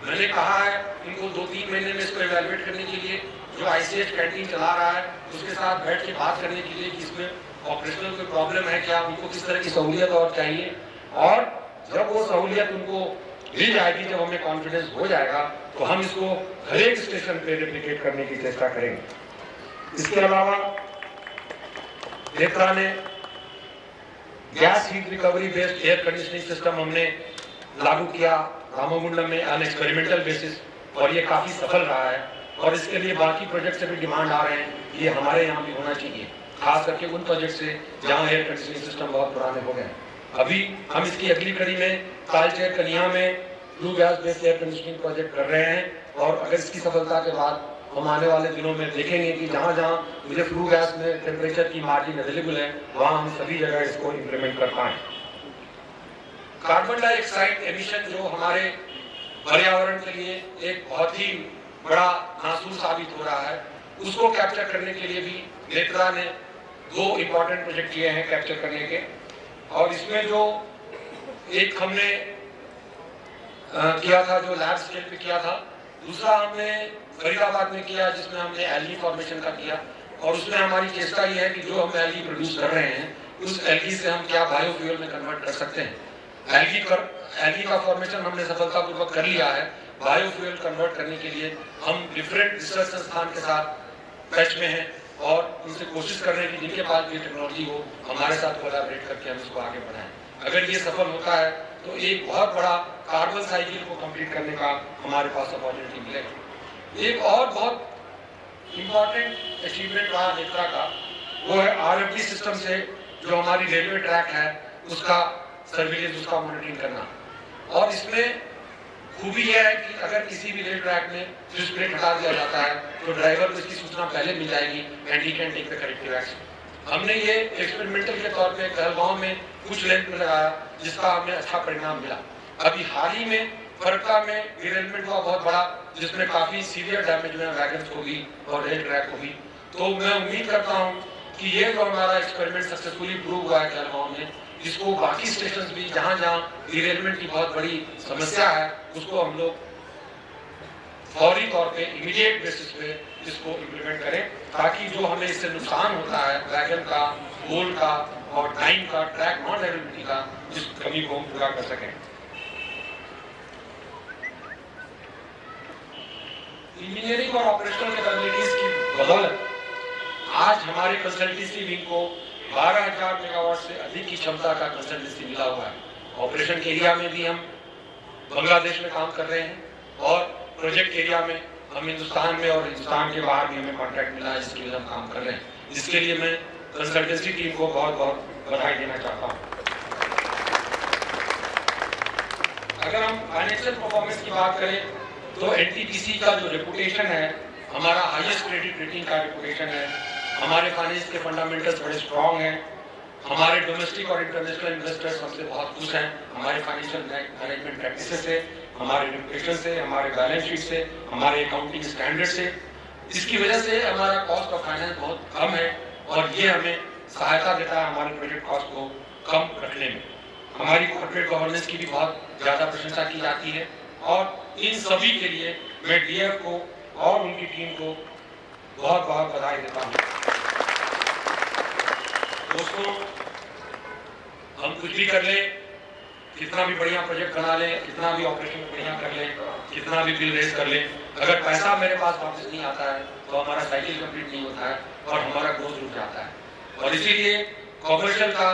मैंने कहा है इनको 2-3 महीने में इसको इवैल्यूएट करने के लिए, जो आईसीएच कैंटीन चला रहा है उसके साथ बैठ के बात करने के लिए कि इसमें ऑपरेशनल कोई प्रॉब्लम है क्या, उनको किस तरह की सहूलियत और चाहिए, और जब वो सहूलियत उनको मिल जाएगी, जब हमें कॉन्फिडेंस हो जाएगा, तो हम इसको हर एक स्टेशन पे रेप्लिकेट करने की चेष्टा करेंगे। इसके अलावा नेत्रा ने gas heat recovery based air conditioning system हमने लागू किया रामागुंडम में ऑन एक्सपेरिमेंटल बेसिस, और ये काफी सफल रहा है, और इसके लिए बाकी प्रोजेक्ट से भी डिमांड आ रहे हैं, ये हमारे यहाँ भी होना चाहिए, खास करके उन प्रोजेक्ट से जहाँ एयर कंडीशनिंग सिस्टम बहुत पुराने हो गए। अभी हम इसकी अगली कड़ी में तालचेर कन्या में flue gas based air conditioning project कर रहे हैं, और अगर इसकी सफलता के बाद हम आने वाले दिनों में देखेंगे कि जहाँ जहाँ मुझे फ्लू गैस में टेम्परेचर की मार्जिन अवेलेबल है, वहाँ हम सभी जगह इसको इम्प्लीमेंट कर पाएं। कार्बन डाइऑक्साइड एमिशन जो हमारे पर्यावरण के लिए एक बहुत ही बड़ा नासूर साबित हो रहा है, उसको कैप्चर करने के लिए भी नेत्रा ने 2 इम्पोर्टेंट प्रोजेक्ट किए हैं कैप्चर करने के। और इसमें जो एक हमने किया था जो लैब स्केल पे किया था, दूसरा हमने फरीदाबाद में किया जिसमें हमने एल्गी फॉर्मेशन का किया, और उसमें हमारी चेष्टा ये है कि जो हम एल्गी प्रोड्यूस कर रहे हैं उस एल्गी से हम क्या बायोफ्यूल में कन्वर्ट कर सकते हैं। एल्गी का फॉर्मेशन हमने सफलतापूर्वक कर लिया है, बायोफ्यूल कन्वर्ट करने के लिए हम डिफरेंट रिसर्च संस्थान के साथ टच में हैं, और उनसे कोशिश कर रहे हैं कि जिनके पास भी टेक्नोलॉजी हो हमारे साथ कोलैबोरेट करके हम इसको आगे बढ़ाएं। अगर ये सफल होता है तो एक बहुत बड़ा कार्बन साइकिल को कंप्लीट करने का हमारे पास अपॉर्चुनिटी मिलेगा। एक और बहुत इम्पोर्टेंट अचीवमेंट रहा नेत्रा का, वो है आरएफडी सिस्टम से जो हमारी रेलवे ट्रैक है उसका सर्विलेंस, उसका मॉनिटरिंग करना। और इसमें खूबी यह है कि अगर किसी भी रेल ट्रैक में फ्यूज प्लेट हटा दिया जाता है तो ड्राइवर को इसकी सूचना पहले मिल जाएगी and he can take the corrective action. हमने ये एक्सपेरिमेंटल के तौर पे कहलगांव में कुछ लेंथ में लगाया, जिसका हमें अच्छा परिणाम मिला। अभी हाल ही में फरक्का में डिरेलमेंट हुआ बहुत बड़ा, जिसमें काफी सीवियर डैमेज हुआ वैगन्स को भी और रेल ट्रैक को भी। तो मैं उम्मीद करता हूँ कि ये जो हमारा एक्सपेरिमेंट सक्सेसफुली प्रूव हुआ है कहलगांव में, इसको बाकी स्टेशन भी जहाँ जहाँ डिरेलमेंट की बहुत बड़ी समस्या है उसको हम लोग फौरी तौर पे इमीडिएट बेसिस पे इसको इम्प्लीमेंट करें, ताकि जो हमें इससे नुकसान होता है वैगन का, गोल का और टाइम का, ट्रैक नॉन अवेलेबिलिटी का, इस कमी को हम पूरा कर सकें। इंजीनियरिंग और ऑपरेशनल कैपेबिलिटीज की बदौलत आज हमारे कंसल्टेंसी विंग को 12,000 मेगावाट से अधिक की क्षमता का कंसल्टेंसी मिला हुआ है। ऑपरेशन के एरिया में भी हम बांग्लादेश में काम कर रहे हैं, और प्रोजेक्ट एरिया में हम हिंदुस्तान में और हिंदुस्तान के बाहर भी हमें कॉन्ट्रैक्ट मिला है, जिसके लिए हम काम कर रहे हैं। जिसके लिए मैं कंसल्टेंसी टीम को बहुत बहुत बधाई देना चाहता हूँ। अगर हम फाइनेंशियल परफॉर्मेंस की बात करें तो एनटीपीसी का जो रेपुटेशन है, हमारा हाईएस्ट क्रेडिट रेटिंग का रेपुटेशन है, हमारे फाइनेंस के फंडामेंटल्स बड़े स्ट्रॉन्ग हैं, हमारे डोमेस्टिक और इंटरनेशनल इन्वेस्टर्स हमसे बहुत खुश हैं, हमारे फाइनेंशियल मैनेजमेंट प्रैक्टिसेस से, हमारे रेपुटेशन से, हमारे बैलेंस शीट से, हमारे अकाउंटिंग स्टैंडर्ड से। इसकी वजह से हमारा कॉस्ट ऑफ फाइनेंस बहुत कम है, और ये हमें सहायता देता है हमारे प्रोजेक्ट कॉस्ट को कम रखने में। हमारी कॉर्पोरेट गवर्नेंस की भी बहुत ज़्यादा प्रशंसा की जाती है, और इन सभी के लिए मैं डीएफ को और उनकी टीम को बहुत बहुत बधाई देता हूँ। दोस्तों, हम कुछ भी कर लें, कितना भी बढ़िया प्रोजेक्ट बना लें, कितना भी ऑपरेशन बढ़िया कर लें, कितना भी बिल रेज कर लें, अगर पैसा मेरे पास वापस नहीं आता है तो हमारा साइकिल कंप्लीट नहीं होता है और हमारा ग्रोथ रुक जाता है। और इसीलिए कॉमर्शियल का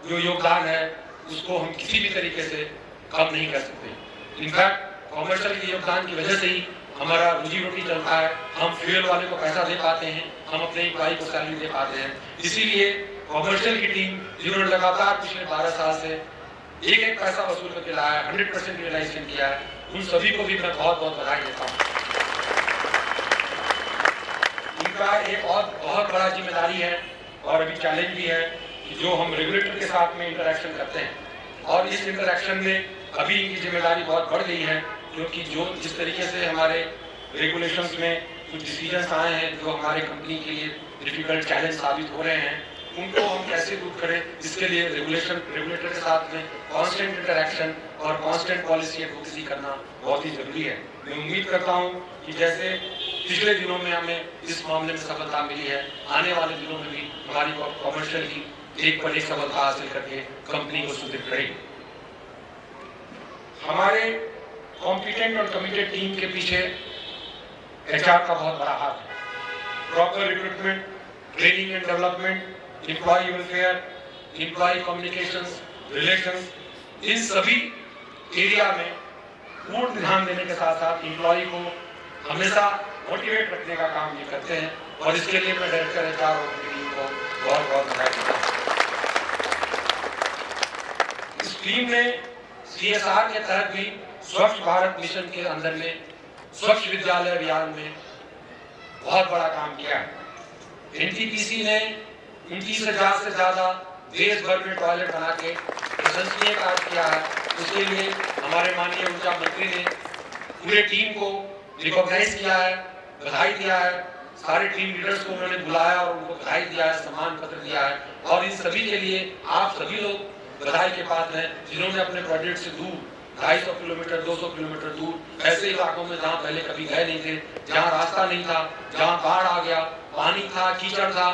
जो योगदान है उसको हम किसी भी तरीके से कम नहीं कर सकते। इनफैक्ट कॉमर्शियल के योगदान की वजह से ही हमारा रोजी रोटी चलता है, हम फ्यूल वाले को पैसा दे पाते हैं, हम अपने एम्प्लॉय को सैलरी दे पाते हैं। इसीलिए कॉमर्शियल की टीम जिन्होंने लगातार पिछले 12 साल से एक पैसा वसूल करके लाया है, 100% रियलाइजेशन किया है, उन सभी को भी मैं बहुत बहुत बधाई देता हूँ। इनका एक और बहुत बड़ा जिम्मेदारी है और अभी चैलेंज भी है कि जो हम रेगुलेटर के साथ में इंटरेक्शन करते हैं, और इस इंटरेक्शन में अभी इनकी जिम्मेदारी बहुत बढ़ गई है, क्योंकि जो जिस तरीके से हमारे रेगुलेशंस में कुछ डिसीजंस आए हैं जो हमारे कंपनी के लिए डिफिकल्ट चैलेंज साबित हो रहे हैं, उनको हम कैसे दूर करें, इसके लिए रेगुलेटर के साथ में कांस्टेंट इंटरेक्शन और कांस्टेंट पॉलिसी एडवोकेसी करना बहुत ही जरूरी है। मैं उम्मीद करता हूं कि जैसे पिछले दिनों में हमें इस मामले में सफलता मिली है, आने वाले दिनों में भी हमारी कॉमर्शियल की एक पर एक सफलता हासिल करके कंपनी को सुदृढ़ करेगी। हमारे कॉम्पिटेंट और कमिटेड टीम के पीछे एचआर का बहुत बड़ा हाथ है। Proper recruitment, training and development, employ welfare, employ communications, relations, इन सभी एरिया में पूर्ण ध्यान देने के साथ साथ एम्प्लॉय को हमेशा मोटिवेट रखने का काम ये करते हैं और इसके लिए मैं डायरेक्टर एचआर और टीम को बहुत बहुत बधाई देता हूं। इस टीम ने सीएसआर के तहत भी स्वच्छ भारत मिशन के अंदर में स्वच्छ विद्यालय अभियान में बहुत बड़ा काम किया है। एनटीपीसी ने 29,000 से ज्यादा देश भर में टॉयलेट बना के प्रशंसनीय कार्य किया है। उसके लिए हमारे माननीय ऊर्जा मंत्री ने पूरे टीम को रिकॉग्नाइज किया है, बधाई दिया है। सारे टीम लीडर्स को उन्होंने बुलाया और उनको बधाई दिया है, सम्मान पत्र दिया है। और इन सभी के लिए आप सभी लोग बधाई के पात्र हैं, जिन्होंने अपने प्रोजेक्ट से दूर 250 किलोमीटर 200 किलोमीटर दूर ऐसे इलाकों में जहाँ पहले कभी गए नहीं थे, जहाँ रास्ता नहीं था, जहाँ बाढ़ आ गया, पानी था, कीचड़ था,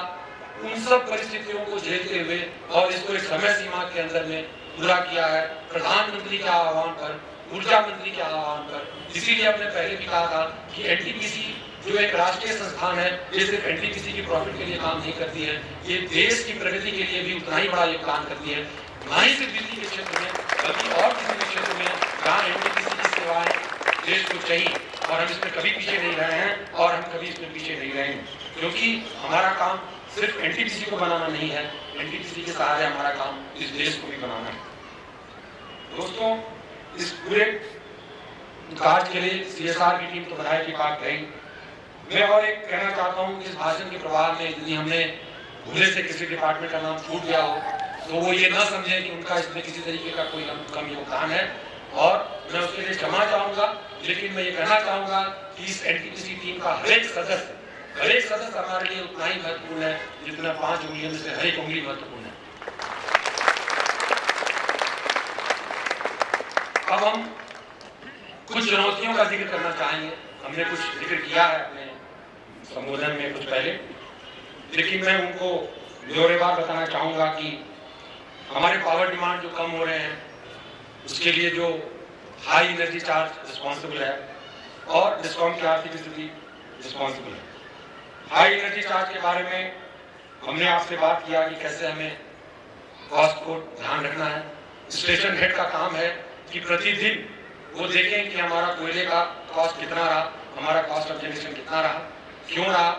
उन सब परिस्थितियों को झेलते हुए और इसको एक समय सीमा के अंदर में पूरा किया है। प्रधानमंत्री के आह्वान पर, ऊर्जा मंत्री के आह्वान पर। इसीलिए हमने पहले भी कहा था कि एनटीपीसी जो एक राष्ट्रीय संस्थान है, ये सिर्फ एनटीपीसी की प्रॉफिट के लिए काम नहीं करती है, ये देश की प्रगति के लिए भी उतना ही बड़ा योगदान करती है। ना ही सिर्फ बिजली के क्षेत्र में बल्कि और किसी भी क्षेत्र में जहाँ एनटीपीसी की सेवाएं देश को चाहिए, और हम इसमें कभी पीछे नहीं रहे हैं और हम कभी इसमें पीछे नहीं रहेंगे, क्योंकि हमारा काम सिर्फ एनटीपीसी को बनाना नहीं है, एनटीपीसी के सहारे हमारा काम इस देश को भी बनाना है। दोस्तों, इस पूरे कार्य के लिए सीएसआर की टीम तो बधाई की बात कही। मैं और एक कहना चाहता हूँ कि इस भाषण के प्रभाव में यदि हमने भूले से किसी डिपार्टमेंट का नाम छूट गया हो तो वो ये ना समझे कि उनका इसमें किसी तरीके का कोई कम योगदान है, और मैं उसके लिए क्षमा चाहूंगा। लेकिन मैं ये कहना चाहूंगा कि इस एनटीपीसी टीम का हर एक सदस्य हमारे लिए उतना ही महत्वपूर्ण है जितना 5 उंगलियों में से हर एक उंगली महत्वपूर्ण है। अब हम कुछ चुनौतियों का जिक्र करना चाहेंगे। हमने कुछ जिक्र किया है अपने संबोधन में कुछ पहले, लेकिन मैं उनको ब्यौरेवार बताना चाहूंगा कि हमारे पावर डिमांड जो कम हो रहे हैं उसके लिए जो हाई एनर्जी चार्ज रिस्पॉन्सिबल है और डिस्कॉम की आर्थिक स्थिति रिस्पॉन्सिबल है। हाई एनर्जी चार्ज के बारे में हमने आपसे बात किया कि कैसे हमें कॉस्ट को ध्यान रखना है। स्टेशन हेड का काम है कि प्रतिदिन वो देखें कि हमारा कोयले का कॉस्ट कितना रहा, हमारा कॉस्ट ऑफ जनरेशन कितना रहा, क्यों रहा,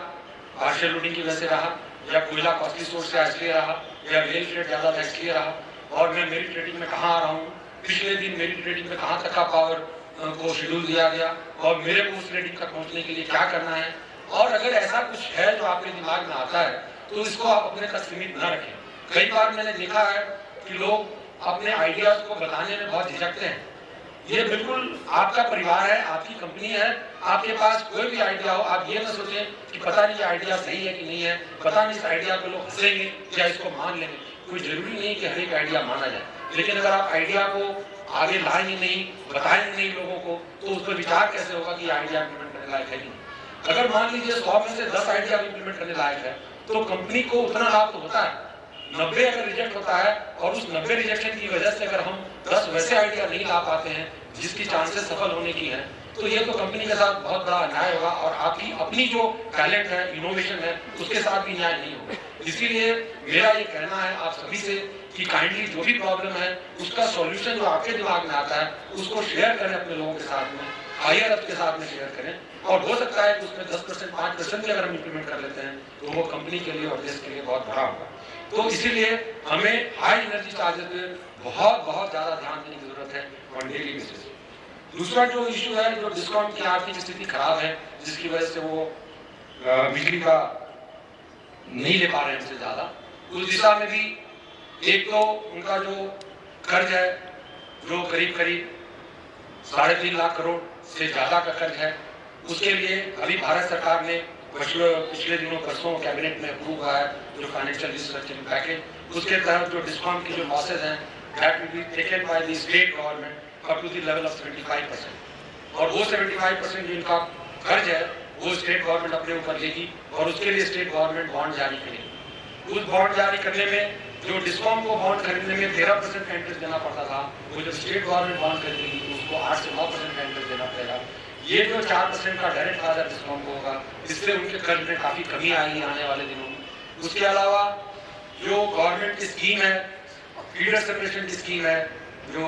पार्शियल लोडिंग की वजह से रहा, या कोयला कॉस्टली सोर्स से इसलिए रहा, या रेल फ्रेट ज्यादा था इसलिए रहा, और मैं मेरी ट्रेडिंग में कहाँ आ रहा हूँ, पिछले दिन मेरी ट्रेडिंग में कहाँ तक का पावर को शेड्यूल दिया गया और मेरे को उस ट्रेडिंग तक पहुँचने के लिए क्या करना है। और अगर ऐसा कुछ है जो आपके दिमाग में आता है तो इसको आप अपने तक सीमित न रखें। कई बार मैंने देखा है कि लोग अपने आइडियाज को बताने में बहुत झिझकते हैं। ये बिल्कुल आपका परिवार है, आपकी कंपनी है, आपके पास कोई भी आइडिया हो, आप ये ना सोचें कि पता नहीं ये आइडिया सही है कि नहीं है, पता नहीं इस आइडिया को लोग हंसेंगे या इसको मान लेंगे। कोई जरूरी नहीं कि हर एक आइडिया माना जाए, लेकिन अगर आप आइडिया को आगे लाएंगे नहीं, बताएंगे नहीं लोगों को, तो उस पर विचार कैसे होगा कि आइडिया इम्प्लीमेंट करने लायक है कि नहीं। अगर मान लीजिए 100 में से 10 आइडिया इम्प्लीमेंट करने लायक है तो कंपनी को उतना लाभ तो होता है। 90 अगर रिजेक्ट होता है और उस 90 रिजेक्शन की वजह से अगर हम 10 वैसे आइडिया नहीं ला पाते हैं जिसकी चांसेस सफल होने की है, तो ये तो कंपनी के साथ बहुत बड़ा अन्याय होगा और आपकी अपनी जो टैलेंट है, इनोवेशन है, उसके साथ भी न्याय नहीं होगा। इसीलिए मेरा ये कहना है आप सभी से कि काइंडली जो भी प्रॉब्लम है उसका सॉल्यूशन जो आपके दिमाग में आता है उसको शेयर करें अपने लोगों के साथ में, हायर अप के साथ में शेयर करें, और हो सकता है कि उसमें 10% 5% भी अगर हम इम्प्लीमेंट कर लेते हैं तो वो कंपनी के लिए और देश के लिए बहुत बड़ा होगा। तो इसीलिए हमें हाई एनर्जी चार्जेस पे बहुत ज्यादा ध्यान देने की जरूरत है ऑन डेली बेसिस। दूसरा जो इशू है, जो डिस्कॉम की आर्थिक स्थिति खराब है जिसकी वजह से वो बिजली का नहीं ले पा रहे हैं हमसे ज्यादा, उस दिशा में भी एक तो उनका जो कर्ज है जो करीब 3.5 लाख करोड़ से ज्यादा का कर्ज है, उसके लिए अभी भारत सरकार ने पिछले दिनों परसों कैबिनेट में अप्रूव हुआ है जो फाइनेंशियल रिस्ट्रक्चरिंग पैकेज, उसके तहत जो डिस्कॉम की जो लॉसेज हैं that will be taken by the state government up to the level of 75%, और वो 75% जो इनका कर्ज है वो स्टेट गवर्नमेंट अपने ऊपर लेगी और उसके लिए स्टेट गवर्नमेंट बॉन्ड जारी करेगी। उस बॉन्ड जारी करने में जो डिस्कॉम को बॉन्ड खरीदने में 13% का इंटरेस्ट देना पड़ता था, वो जब स्टेट गवर्नमेंट बॉन्ड खरीदेगी तो उसको 8 से 9% का इंटरेस्ट देना पड़ेगा। ये जो 4% का डायरेक्ट फायदा डिस्कॉम को होगा, इससे उनके कर्ज में काफी कमी आएगी आने वाले दिनों में। उसके अलावा जो गवर्नमेंट की स्कीम है, फीडर सेपरेशन की स्कीम है, जो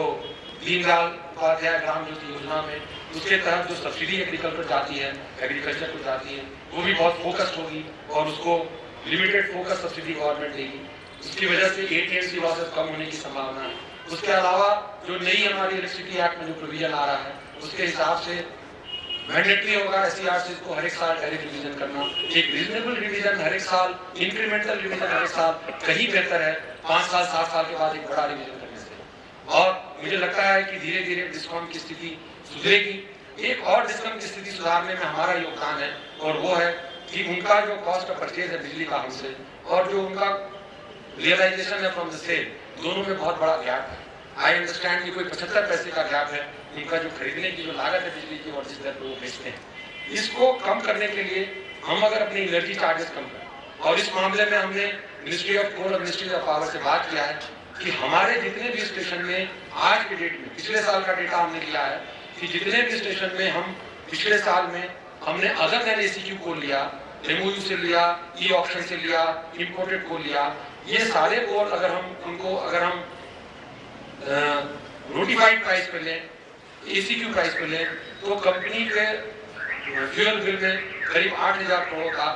दीनदयाल उपाध्याय ग्राम ज्योति योजना में, उसके तहत जो सब्सिडी एग्रीकल्चर जाती है, एग्रीकल्चर को जाती है, वो भी बहुत फोकस्ड होगी और उसको लिमिटेड फोकस सब्सिडी गवर्नमेंट देगी। उसकी वजह से एटीएमसी लॉसेस कम होने की संभावना है। उसके अलावा जो नई हमारी इलेक्ट्रिसिटी एक्ट में जो प्रोविजन आ रहा है, उसके हिसाब से मैंडेटरी होगा एससीआरसी को हर एक साल टैरिफ रिवीजन करना। एक रीजनेबल रिवीजन हर एक साल, इंक्रीमेंटल रिवीजन हर एक साल कहीं बेहतर है 5 साल 7 साल के बाद एक बड़ा रिवीजन करने से। और मुझे लगता है कि धीरे धीरे डिस्कॉम की स्थिति सुधरेगी। एक और डिस्कॉम की स्थिति सुधारने में हमारा योगदान है, और वो है कि उनका जो कॉस्ट ऑफ परचेज है बिजली का हमसे, और जो उनका रियलाइजेशन है फ्रॉम द सेल, दोनों में बहुत बड़ा गैप है। आई अंडरस्टैंड कि कोई 75 पैसे का गैप है उनका जो खरीदने की जो लागत है बिजली की और जिस दर पर वो बेचते हैं। इसको कम करने के लिए हम अगर अपनी एनर्जी चार्जेस कम करें, और इस मामले में हमने मिनिस्ट्री ऑफ कोल और मिनिस्ट्री ऑफ पावर से बात किया है कि हमारे जितने भी स्टेशन में आज के डेट में, पिछले साल का डेटा हमने लिया है कि जितने भी स्टेशन में हम पिछले साल में हमने अदर देन एसीक्यू कोल लिया, एमओयू से लिया, ई ऑक्शन से लिया, इंपोर्टेड कोल लिया, ये सारे कोल अगर हम नोटिफाइड प्राइस पे लें, एसीक्यू प्राइस पे लें, तो कंपनी के फ्यूल बिल में करीब 8,000 करोड़ का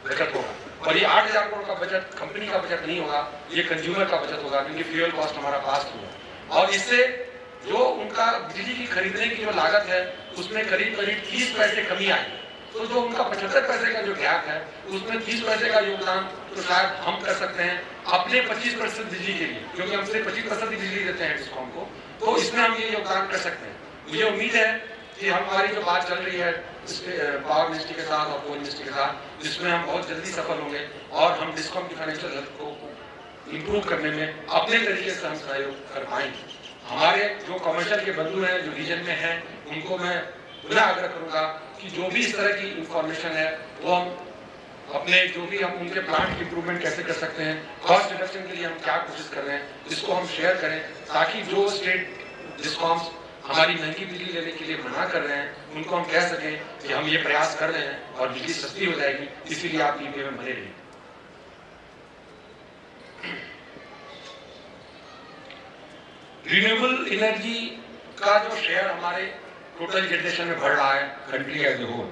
बचत होगा। और ये 8,000 करोड़ का बचत कंपनी का बचत नहीं होगा, ये कंज्यूमर का बचत होगा, क्योंकि फ्यूल कॉस्ट हमारा पास हुआ। और इससे जो उनका बिजली की खरीदने की जो लागत है उसमें करीब 30 पैसे कमी आएगी। तो जो उनका 75 पैसे का जो गैप है उसमें 30 पैसे का योगदान तो शायद हम कर सकते हैं अपने 25% बिजली के लिए, क्योंकि हम सिर्फ 25% ही बिजली देते हैं डिस्कॉम को, तो इसमें हम ये योगदान कर सकते हैं। मुझे उम्मीद है कि हमारी जो बात चल रही है पावर मिनिस्ट्री के साथ और कोल मिनिस्ट्री के साथ, जिसमें हम बहुत जल्दी सफल होंगे और हम डिस्कॉम की फाइनेंशियल हेल्थ को इम्प्रूव करने में अपने तरीके से हम सहयोग कर पाएंगे। हमारे जो कमर्शियल के बंधु हैं जो रीजन में हैं, उनको मैं पुनः आग्रह करूंगा कि जो भी इस तरह की इंफॉर्मेशन है वो हम अपने जो भी हम उनके प्लांट की इंप्रूवमेंट कैसे कर सकते हैं, कॉस्ट रिडक्शन के लिए हम क्या कोशिश कर रहे हैं, इसको हम शेयर करें, ताकि जो स्टेट डिस्कॉम्स हमारी महंगी बिजली लेने के लिए मना कर रहे हैं उनको हम कह सकें कि हम ये प्रयास कर रहे हैं और बिजली सस्ती हो जाएगी, इसीलिए आप ईपीए में बने रहिए। रिन्यूएबल एनर्जी का जो शेयर हमारे टोटल जनरेशन में बढ़ रहा है कंट्री एज ए होल,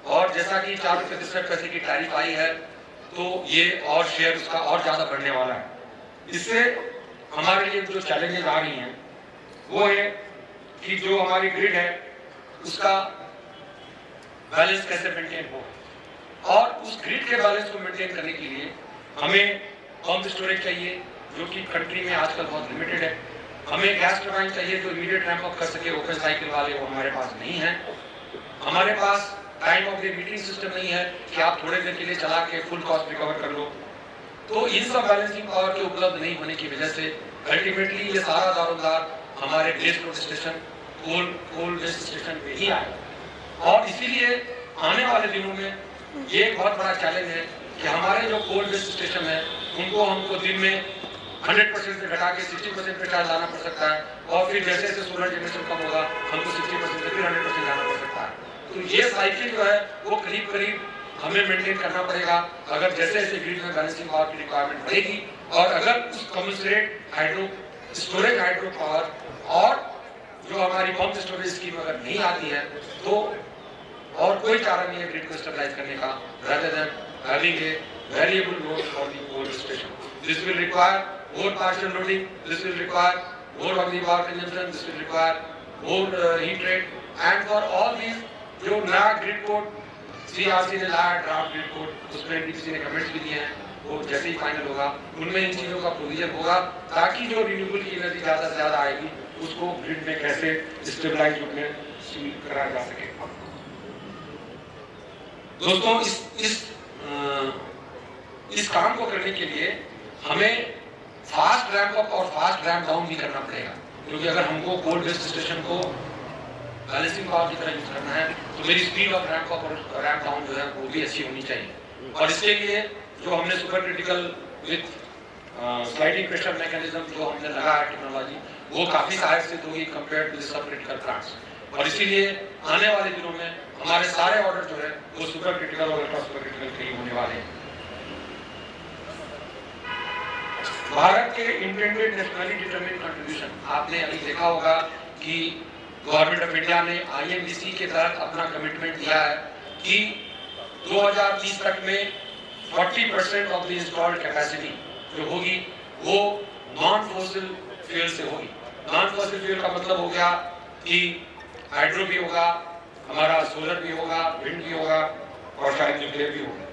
और जैसा कि 4 पैसे की टैरिफ आई है तो ये और शेयर उसका और ज्यादा बढ़ने वाला है। इससे हमारे लिए जो चैलेंजेस आ रही हैं वो है कि जो हमारी ग्रिड है उसका बैलेंस कैसे मेंटेन हो, और उस ग्रिड के बैलेंस को मेंटेन करने के लिए हमें पंप स्टोरेज चाहिए जो कि कंट्री में आजकल बहुत लिमिटेड है। हमें गैस टरबाइन चाहिए जो इमीडिएट रैंप अप कर सके, ओपन साइकिल वाले, वो हमारे पास नहीं है। हमारे पास time of day meeting system नहीं है कि आप थोड़े देर के लिए चला के फुल कॉस्ट रिकवर कर लो। तो इन सब बैलेंसिंग पावर के उपलब्ध नहीं होने की वजह से अल्टीमेटली ये सारा दारोमदार हमारे base load station coal based station पे ही आएगा। और इसीलिए आने वाले दिनों में ये एक बहुत बड़ा चैलेंज है कि हमारे जो कोल बेस्ड स्टेशन है उनको हमको दिन में 100% से घटा के 60% पे चार्ज लाना पड़ सकता है, और फिर जैसे जैसे सोलर जनरेशन कम होगा हमको 60% से फिर 100% लाना पड़ सकता है। तो ये साइकिल जो है वो करीब करीब हमें मेंटेन करना पड़ेगा अगर जैसे जैसे ग्रिड में बैलेंसिंग पावर की रिक्वायरमेंट बढ़ेगी, और अगर उस commensurate hydro storage hydro power और जो हमारी पंप स्टोरेज स्कीम अगर नहीं आती है तो और कोई चारा नहीं है ग्रिड को स्टेबलाइज करने का, rather than having a variable load for the coal station. This will require more partial loading, this will require more अग्नि power consumption, this will require more heat rate, and for all these जो नया grid code CRC ने लाया draft grid code, उसमें NTPC ने comments भी दिए हैं, वो जैसे ही फाइनल होगा उनमें इन चीजों का प्रोविजन होगा ताकि जो रिन्यूएबल की एनर्जी ज्यादा से ज्यादा आएगी उसको ग्रिड में कैसे स्टेबलाइज रूप में करा जा सके। दोस्तों इस काम को करने के लिए हमें फास्ट रैंप अप और फास्ट रैंप डाउन भी करना पड़ेगा, क्योंकि अगर हमको कोल बेस्ड स्टेशन को बैलेंसिंग पावर की तरह यूज करना है तो मेरी स्पीड ऑफ रैंप अप और रैंप डाउन जो है वो भी अच्छी होनी चाहिए। और इसके लिए जो हमने super critical with sliding pressure mechanism जो हमने लगाया टेक्नोलॉजी, वो काफी सहायक सिद्ध होगी कंपेयर टू सब क्रिटिकल प्लांट्स। और इसीलिए आने वाले दिनों में हमारे सारे ऑर्डर जो है वो सुपर क्रिटिकल और अल्ट्रा सुपर क्रिटिकल के लिए होने वाले हैं। भारत के इंटेंडेड नेशनली डिटरमिन्ड कंट्रीब्यूशन, आपने अभी देखा होगा कि गवर्नमेंट ऑफ इंडिया ने INDC के तहत अपना कमिटमेंट दिया है कि 2030 तक में 40% ऑफ द इंस्टॉल्ड कैपेसिटी जो होगी वो नॉन फॉसिल फ्यूल से होगी। नॉन फॉसिल फ्यूल का मतलब हो गया कि हाइड्रो भी होगा, हमारा सोलर भी होगा, विंड भी होगा और शायद न्यूक्लियर भी होगा।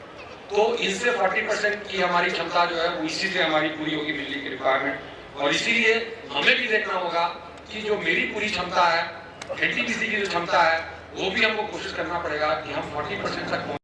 तो इनसे 40% की हमारी क्षमता जो है वो इसी से हमारी पूरी होगी बिजली की रिक्वायरमेंट। और इसीलिए हमें भी देखना होगा कि जो मेरी पूरी क्षमता है, NTPC की जो क्षमता है, वो भी हमको कोशिश करना पड़ेगा कि हम 40% तक